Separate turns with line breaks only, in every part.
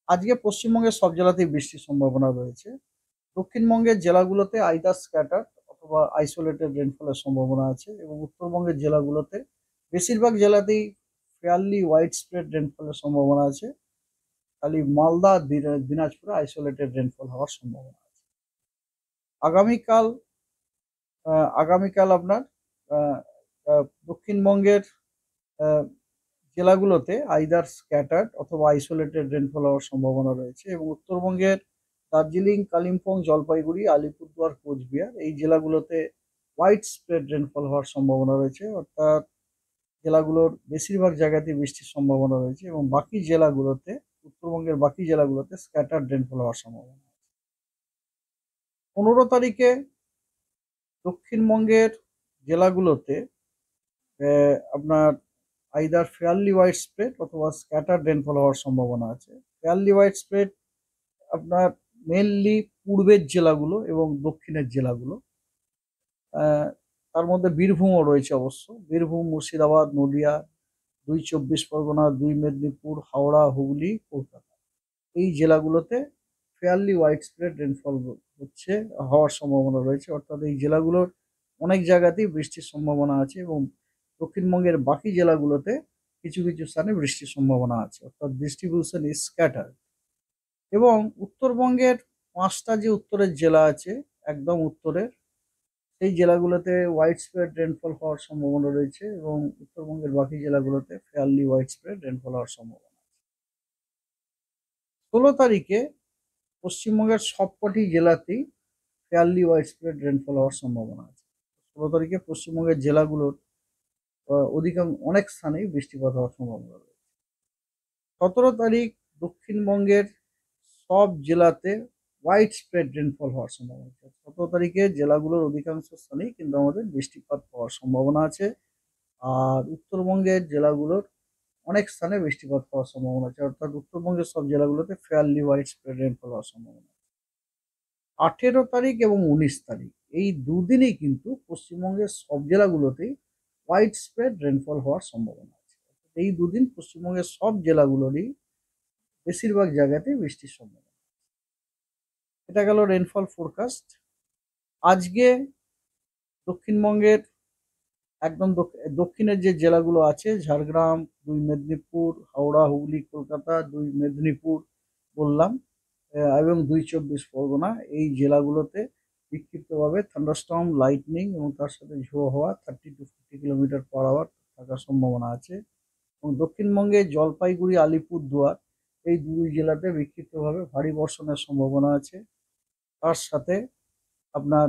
আজকে পশ্চিমবঙ্গের সব জেলাতেই বৃষ্টির সম্ভাবনা রয়েছে। দক্ষিণবঙ্গের জেলাগুলোতে আইদার স্ক্যাটার্ড অথবা আইসোলেটেড রেনফলের সম্ভাবনা আছে এবং উত্তরবঙ্গের জেলাগুলোতে বেশিরভাগ জেলাতেই ফেয়ারলি ওয়াইড স্প্রেড রেনফলের সম্ভাবনা আছে। খালি মালদা আর দিনাজপুরে আইসোলেটেড রেনফল হওয়ার সম্ভাবনা আছে। আগামীকাল আগামীকাল আপনার আহ, দক্ষিণবঙ্গের আহ, জেলাগুলোতে আইদার স্ক্যাটার্ড অথবা আইসোলেটেড রেনফল হওয়ার সম্ভাবনা রয়েছে এবং উত্তরবঙ্গের দার্জিলিং, কালিম্পং, জলপাইগুড়ি, আলিপুরদুয়ার, কোচবিহার এই জেলাগুলোতে হোয়াইট স্প্রেড রেনফল হওয়ার সম্ভাবনা রয়েছে। অর্থাৎ জেলাগুলোর বেশিরভাগ জায়গাতেই বৃষ্টির সম্ভাবনা রয়েছে এবং বাকি জেলাগুলোতে, উত্তরবঙ্গের বাকি জেলাগুলোতে স্ক্যাটার্ড রেনফল হওয়ার সম্ভাবনা আছে। 15 তারিখে দক্ষিণবঙ্গের জেলাগুলোতে আপনার আইদার ফেয়ারলি হোয়াইট স্প্রেড অথবা স্ক্যাটার্ড রেনফল হওয়ার সম্ভাবনা আছে। ফেয়ারলি হোয়াইট স্প্রেড আপনার মেনলি পূর্বের জেলাগুলো এবং দক্ষিণের জেলাগুলো। তার মধ্যে বীরভূমও রয়েছে অবশ্য। বীরভূম, মুর্শিদাবাদ, নদিয়া, 2 চব্বিশ পরগনা, 2 মেদিনীপুর, হাওড়া, হুগলি, কলকাতা এই জেলাগুলোতে ফেয়ারলি হোয়াইট স্প্রেড রেনফল হচ্ছে, হওয়ার সম্ভাবনা রয়েছে। অর্থাৎ এই জেলাগুলোর অনেক জায়গাতেই বৃষ্টির সম্ভাবনা আছে এবং দক্ষিণবঙ্গের বাকি জেলাগুলোতে কিছু কিছু স্থানে বৃষ্টির সম্ভাবনা আছে। অর্থাৎ ডিস্ট্রিবিউশন ইজ স্ক্যাটার। এবং উত্তরবঙ্গের 5টা যে উত্তরের জেলা আছে, একদম উত্তরের সেই জেলাগুলোতে হোয়াইট স্প্রেড রেনফল হওয়ার সম্ভাবনা রয়েছে এবং উত্তরবঙ্গের বাকি জেলাগুলোতে ফেয়ারলি হোয়াইট স্প্রেড রেনফল হওয়ার সম্ভাবনা। 16 তারিখে পশ্চিমবঙ্গের সবকটি জেলাতেই ফেয়ারলি হোয়াইট স্প্রেড রেনফল হওয়ার সম্ভাবনা আছে। 16 তারিখে পশ্চিমবঙ্গের জেলাগুলোর অধিকাংশ অনেক স্থানেই বৃষ্টিপাত হওয়ার সম্ভাবনা রয়েছে। 17 তারিখ দক্ষিণবঙ্গের সব জেলাতে হোয়াইট স্প্রেড রেনফল হওয়ার সম্ভাবনা আছে। 17 তারিখে জেলাগুলোর অধিকাংশ স্থানেই কিন্তু আমাদের বৃষ্টিপাত হওয়ার সম্ভাবনা আছে। আর উত্তরবঙ্গের জেলাগুলোর অনেক স্থানে বৃষ্টিপাত হওয়ার সম্ভাবনা আছে। অর্থাৎ উত্তরবঙ্গের সব জেলাগুলোতে ফেয়ারলি হোয়াইট স্প্রেড রেনফল হওয়ার সম্ভাবনা আছে। 18 তারিখ এবং 19 তারিখ এই দুদিনেই কিন্তু পশ্চিমবঙ্গের সব জেলাগুলোতেই হোয়াইট স্প্রেড রেনফল হওয়ার সম্ভাবনা আছে। এই দুদিন পশ্চিমবঙ্গের সব জেলাগুলোরই বেশিরভাগ জায়গাতেই বৃষ্টির সম্ভাবনা। এটা গেল রেনফল ফোরকাস্ট। আজকে দক্ষিণবঙ্গের একদম দক্ষিণের যে জেলাগুলো আছে, ঝাড়গ্রাম, 2 মেদিনীপুর, হাওড়া, হুগলি, কলকাতা, 2 মেদিনীপুর বললাম, এবং 2 চব্বিশ পরগনা এই জেলাগুলোতে বিক্ষিপ্তভাবে থান্ডারস্টর্ম, লাইটনিং এবং তার সাথে ঝোড়ো হওয়া 30 to 50 কিলোমিটার পার আওয়ার থাকার সম্ভাবনা আছে। এবং দক্ষিণবঙ্গে জলপাইগুড়ি, আলিপুরদুয়ার এই দুই জেলাতে বিক্ষিপ্তভাবে ভারী বর্ষণের সম্ভাবনা আছে। তার সাথে আপনার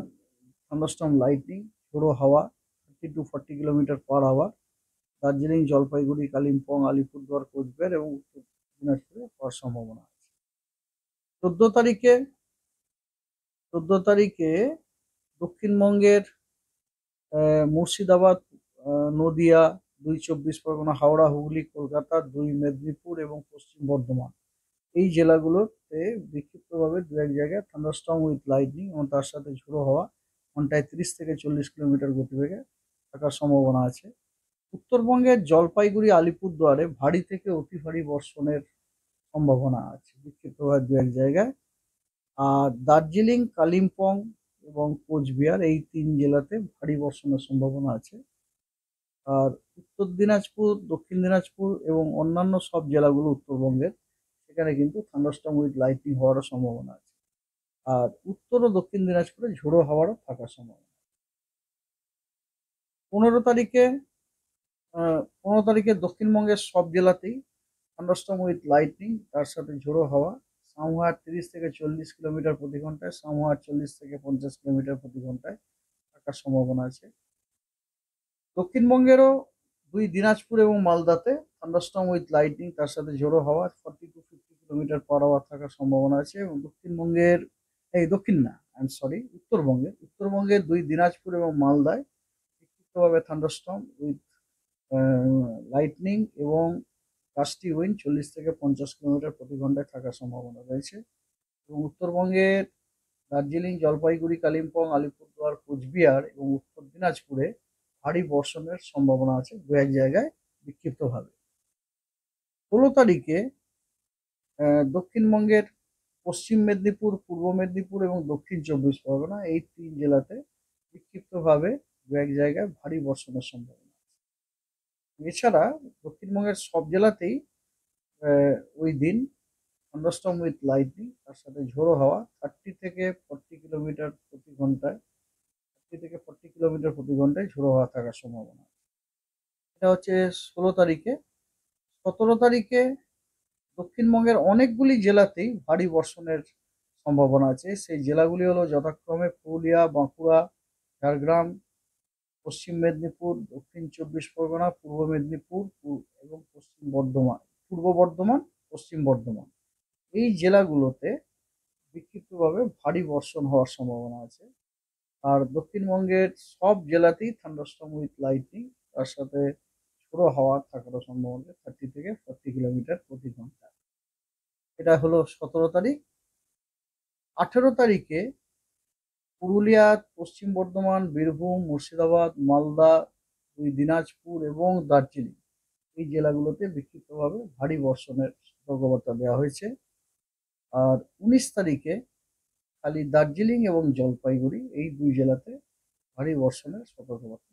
থান্ডারস্টর্ম, লাইটনিং, ঝোড়ো হাওয়া 30 to 40 kilometre per hour Darjeeling, Jalpaiguri, Kalimpong, Alipurduar, Cooch Behar এবং উত্তর দিনাজপুরে হওয়ার সম্ভাবনা আছে। 14 তারিখে 14 তারিখে দক্ষিণবঙ্গের মুর্শিদাবাদ, নদিয়া, 2 চব্বিশ পরগনা, হাওড়া, হুগলি, কলকাতা, 2 মেদিনীপুর এবং পশ্চিম বর্ধমান এই জেলাগুলোতে বিক্ষিপ্তভাবে দু এক জায়গায় থান্ডারস্টর্ম উইথ লাইটনিং এবং তার সাথে ঝোড়ো হওয়া ঘন্টায় 30 থেকে 40 কিলোমিটার গতিবেগে থাকার সম্ভাবনা আছে। উত্তরবঙ্গের জলপাইগুড়ি, আলিপুরদুয়ারে ভারী থেকে অতি ভারী বর্ষণের সম্ভাবনা আছে বিক্ষিপ্তভাবে দু এক জায়গায়। আর দার্জিলিং, কালিম্পং এবং কোচবিহার এই 3 জেলাতে ভারী বর্ষণের সম্ভাবনা আছে। আর উত্তর দিনাজপুর, দক্ষিণ দিনাজপুর এবং অন্যান্য সব জেলাগুলো উত্তরবঙ্গের, সেখানে কিন্তু থান্ডারস্টর্ম উইথ লাইটনিং হওয়ারও সম্ভাবনা আছে। আর উত্তর ও দক্ষিণ দিনাজপুরে ঝোড়ো হাওয়ারও থাকার সম্ভাবনা। 15 তারিখে 15 তারিখে দক্ষিণবঙ্গের সব জেলাতেই থান্ডারস্টর্ম উইথ লাইটনিং তার সাথে ঝোড়ো হাওয়া, সামহার 30 থেকে 40 কিলোমিটার প্রতি ঘন্টায়, সামহার 40 থেকে 50 কিলোমিটার প্রতি ঘন্টায় থাকার সম্ভাবনা আছে। দক্ষিণবঙ্গেরও দিনাজপুর এবং মালদাতে থান্ডারস্টর্ম উইথ লাইটনিং তার সাথে ঝোড়ো হাওয়া 40 to 50 কিলোমিটার পার আওয়ার থাকার সম্ভাবনা আছে। এবং দক্ষিণবঙ্গের দক্ষিণ না, উত্তরবঙ্গের 2 দিনাজপুর এবং মালদায় বিক্ষিপ্তভাবে থান্ডারস্টর্ম উইথ লাইটনিং এবং গাস্টি উইন্ড 40 থেকে 50 কিলোমিটার প্রতি ঘন্টায় থাকার সম্ভাবনা রয়েছে। এবং উত্তরবঙ্গের দার্জিলিং, জলপাইগুড়ি, কালিম্পং, আলিপুরদুয়ার, কোচবিহার এবং উত্তর দিনাজপুরে ভারী বর্ষণের সম্ভাবনা আছে দু এক জায়গায় বিক্ষিপ্তভাবে। 16 তারিখে দক্ষিণবঙ্গের পশ্চিম মেদিনীপুর, পূর্ব মেদিনীপুর এবং দক্ষিণ চব্বিশ পরগনা এই ৩ জেলাতে বিক্ষিপ্তভাবে দু এক জায়গায় ভারী বর্ষণের সম্ভাবনা। এছাড়া দক্ষিণবঙ্গের সব জেলাতেই ওই দিন থান্ডারস্টর্ম উইথ লাইটনিং তার সাথে ঝোড়ো হাওয়া 30 থেকে 40 কিলোমিটার প্রতি ঘন্টায় 30 থেকে 40 কিলোমিটার প্রতি ঘন্টায় ঝোড়ো হাওয়া থাকার সম্ভাবনা। এটা হচ্ছে 16 তারিখে। 17 তারিখে দক্ষিণবঙ্গের অনেকগুলি জেলাতেই ভারী বর্ষণের সম্ভাবনা আছে। সেই জেলাগুলি হলো যথাক্রমে পুরুলিয়া, বাঁকুড়া, ঝাড়গ্রাম, পশ্চিম মেদিনীপুর, দক্ষিণ চব্বিশ পরগনা, পূর্ব মেদিনীপুর এবং পশ্চিম বর্ধমান, পূর্ব বর্ধমান, পশ্চিম বর্ধমান। এই জেলাগুলোতে বিক্ষিপ্তভাবে ভারী বর্ষণ হওয়ার সম্ভাবনা আছে। আর দক্ষিণবঙ্গের সব জেলাতেই থান্ডারস্টর্ম উইথ লাইটনিং তার সাথে ঝোড়ো হাওয়া থাকারও সম্ভাবনা 30 থেকে 40 কিলোমিটার প্রতি ঘন্টা। এটা হলো 17 তারিখ। 18 তারিখে পুরুলিয়া, পশ্চিম বর্ধমান, বীরভূম, মুর্শিদাবাদ, মালদা, দিনাজপুর এবং দার্জিলিং এই জেলাগুলোতে বিক্ষিপ্তভাবে ভারী বর্ষণের সতর্কবার্তা দেওয়া হয়েছে। আর 19 তারিখে খালি দার্জিলিং এবং জলপাইগুড়ি এই 2 জেলাতে ভারী বর্ষণের সতর্কবার্তা